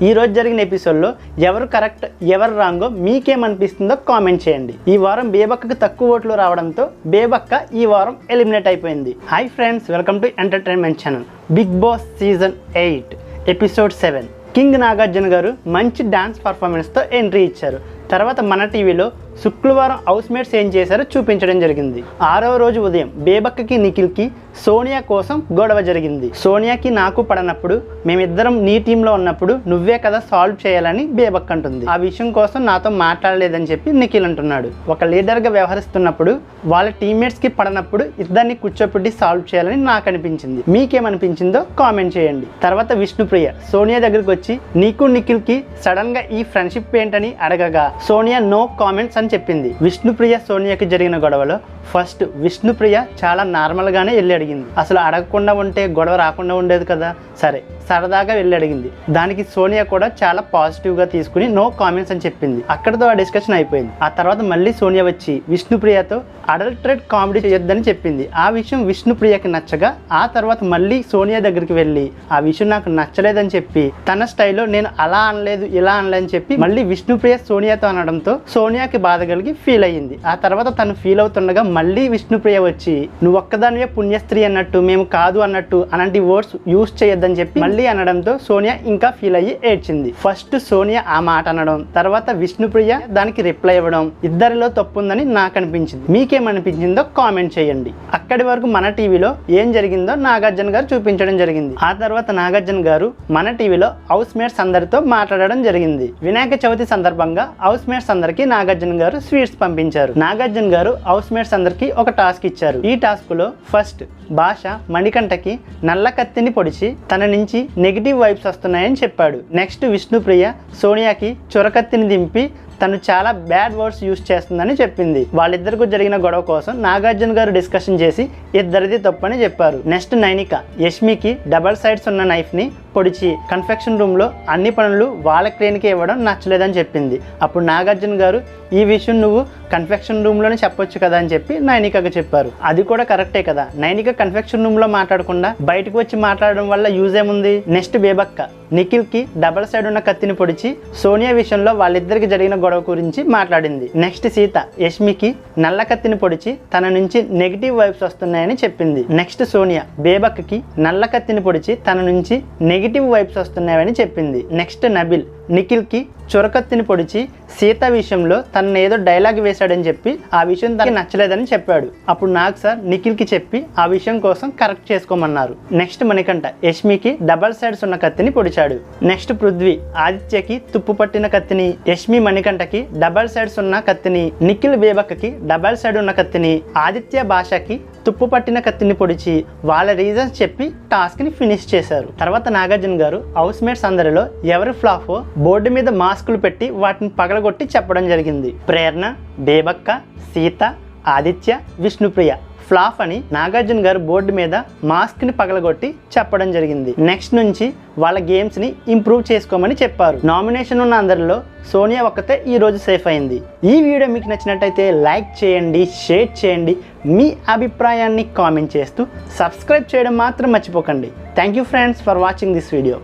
ఈ రోజు జరిగిన ఎపిసోడ్లో ఎవరు కరెక్ట్ ఎవరు రాంగో మీకేమనిపిస్తుందో కామెంట్ చేయండి. ఈ వారం బేబక్కకు తక్కువ ఓట్లు రావడంతో బేబక్క ఈ వారం ఎలిమినేట్ అయిపోయింది. Hi friends, welcome to entertainment channel. Bigg Boss season 8 episode 7 king Nagarjuna గారు మంచి డాన్స్ పర్ఫార్మెన్స్తో ఎంట్రీ ఇచ్చారు. తర్వాత మన టీవీలో శుక్రవారం హౌస్ మేట్స్ ఏం చేశారో చూపించడం జరిగింది. 6వ రోజు ఉదయం బేబక్కకి నిఖిల్కి సోనియా కోసం గొడవ జరిగింది. సోనియాకి నాకు పడనప్పుడు మేమిద్దరం నీ టీంలో ఉన్నప్పుడు నువ్వే కదా సాల్వ్ చేయాలని బేబక్క అంటుంది. ఆ విషయం కోసం నాతో మాట్లాడలేదని చెప్పి నిఖిల్ అంటున్నాడు. ఒక లీడర్గా వ్యవహరిస్తున్నప్పుడు వాళ్ళ టీమ్మేట్స్కి పడనప్పుడు ఇద్దరిని కూర్చోపెట్టి సాల్వ్ చేయాలని నాకు అనిపించింది. మీకేమనిపించిందో కామెంట్ చేయండి. తర్వాత విష్ణుప్రియ సోనియా దగ్గరికి వచ్చి నీకు నిఖిల్కి సడన్గా ఈ ఫ్రెండ్షిప్ ఏంటని అడగగా సోనియా నో కామెంట్స్ అని చెప్పింది. విష్ణుప్రియ సోనియాకి జరిగిన గొడవలో ఫస్ట్ విష్ణుప్రియ చాలా నార్మల్గానే వెళ్ళి అడిగింది. అసలు అడగకుండా ఉంటే గొడవ రాకుండా ఉండేది కదా, సరే సరదాగా వెళ్ళి అడిగింది. దానికి సోనియా కూడా చాలా పాజిటివ్గా తీసుకుని నో కామెంట్స్ అని చెప్పింది. అక్కడితో ఆ డిస్కషన్ అయిపోయింది. ఆ తర్వాత మళ్ళీ సోనియా వచ్చి విష్ణుప్రియతో అడల్టరేట్ కామెడీ చేయొద్దని చెప్పింది. ఆ విషయం విష్ణుప్రియకి నచ్చగా ఆ తర్వాత మళ్ళీ సోనియా దగ్గరికి వెళ్ళి ఆ విషయం నాకు నచ్చలేదని చెప్పి తన స్టైల్లో నేను అలా అనలేదు ఇలా అనలేదని చెప్పి మళ్ళీ విష్ణుప్రియ సోనియాతో అనడంతో సోనియాకి బాధ కలిగి ఫీల్ అయ్యింది. ఆ తర్వాత తను ఫీల్ అవుతుండగా మళ్ళీ విష్ణుప్రియ వచ్చి నువ్వు ఒక్కదానివే పుణ్యస్త్రీ అన్నట్టు మేము కాదు అన్నట్టు అలాంటి వర్డ్స్ యూజ్ చేయొద్దని చెప్పి మళ్ళీ అనడంతో సోనియా ఇంకా ఫీల్ అయ్యి ఏడ్చింది. ఫస్ట్ సోనియా ఆ మాట అనడం, తర్వాత విష్ణుప్రియ దానికి రిప్లై ఇవ్వడం ఇద్దరిలో తప్పుందని నాకు అనిపించింది. మీకేమనిపించిందో కామెంట్ చేయండి. అక్కడి వరకు మన టీవీలో ఏం జరిగిందో నాగార్జున గారు చూపించడం జరిగింది. ఆ తర్వాత నాగార్జున గారు మన టీవీలో హౌస్ మేట్స్ అందరితో మాట్లాడడం జరిగింది. వినాయక చవితి సందర్భంగా హౌస్ మేట్స్ అందరికి నాగార్జున గారు స్వీట్స్ పంపించారు. నాగార్జున గారు హౌస్ మేట్స్ అందరికి ఒక టాస్క్ ఇచ్చారు. ఈ టాస్క్ లో ఫస్ట్ భాష మణికంఠకి నల్ల కత్తిని పొడిచి తన నుంచి నెగిటివ్ వైబ్స్ వస్తున్నాయని చెప్పాడు. నెక్స్ట్ విష్ణుప్రియ సోనియాకి చొరకత్తిని దింపి తను చాలా బ్యాడ్ వర్డ్స్ యూజ్ చేస్తుందని చెప్పింది. వాళ్ళిద్దరికి జరిగిన గొడవ కోసం నాగార్జున గారు డిస్కషన్ చేసి ఇద్దరిది తప్పని చెప్పారు. నెక్స్ట్ నైనిక యష్మికి డబల్ సైడ్స్ ఉన్న నైఫ్ ని పొడిచి కన్ఫెక్షన్ రూమ్ లో అన్ని పనులు వాళ్ళ క్లీన్కి ఇవ్వడం నచ్చలేదని చెప్పింది. అప్పుడు నాగార్జున గారు ఈ విషయం నువ్వు కన్ఫెక్షన్ రూమ్ లోనే చెప్పొచ్చు కదా అని చెప్పి నైనికకు చెప్పారు. అది కూడా కరెక్టే కదా, నైనిక కన్ఫెక్షన్ రూమ్ లో మాట్లాడకుండా బయటకు వచ్చి మాట్లాడడం వల్ల యూజ్ ఏముంది. నెక్స్ట్ బేబక్క నిఖిల్ కి డబల్ సైడ్ ఉన్న కత్తిని పొడిచి సోనియా విషయంలో వాళ్ళిద్దరికి జరిగిన గొడవ గురించి మాట్లాడింది. నెక్స్ట్ సీత యష్మికి నల్ల కత్తిని పొడిచి తన నుంచి నెగిటివ్ వైబ్స్ వస్తున్నాయని చెప్పింది. నెక్స్ట్ సోనియా బేబక్కకి నల్ల కత్తిని పొడిచి తన నుంచి నెగిటివ్ వైబ్స్ వస్తున్నాయని చెప్పింది. నెక్స్ట్ నబిల్ నిఖిల్ కి చొరకత్తిని పొడిచి సీత విషయంలో తనను ఏదో డైలాగ్ వేశాడని చెప్పి ఆ విషయం తనకి నచ్చలేదని చెప్పాడు. అప్పుడు నాకు సార్ నిఖిల్ కి చెప్పి ఆ విషయం కోసం కరెక్ట్ చేసుకోమన్నారు. నెక్స్ట్ మణికంఠ యష్మికి డబల్ సైడ్స్ ఉన్న కత్తిని పొడిచాడు. నెక్స్ట్ పృథ్వీ ఆదిత్యకి తుప్పు పట్టిన కత్తిని, యష్మి మణికంఠకి డబల్ సైడ్స్ ఉన్న కత్తిని, నిఖిల్ బేబక్కకి డబల్ సైడ్ ఉన్న కత్తిని, ఆదిత్య భాషకి తుప్పు పట్టిన కత్తిని పొడిచి వాళ్ళ రీజన్స్ చెప్పి టాస్క్ ని ఫినిష్ చేశారు. తర్వాత నాగార్జున గారు హౌస్ మేట్స్ అందరిలో ఎవరి ఫ్లాఫో బోర్డు మీద మాస్కులు పెట్టి వాటిని పగలగొట్టి చెప్పడం జరిగింది. ప్రేరణ, బేబక్క, సీత, ఆదిత్య, విష్ణుప్రియ ఫ్లాఫ్ అని నాగార్జున గారు బోర్డు మీద మాస్క్ ని పగలగొట్టి చెప్పడం జరిగింది. నెక్స్ట్ నుంచి వాళ్ళ గేమ్స్ ని ఇంప్రూవ్ చేసుకోమని చెప్పారు. నామినేషన్ ఉన్న అందరిలో సోనియా ఒక్కతే ఈ రోజు సేఫ్ అయింది. ఈ వీడియో మీకు నచ్చినట్టయితే లైక్ చేయండి, షేర్ చేయండి, మీ అభిప్రాయాన్ని కామెంట్ చేస్తూ సబ్స్క్రైబ్ చేయడం మాత్రం మర్చిపోకండి. Thank you friends for watching this video.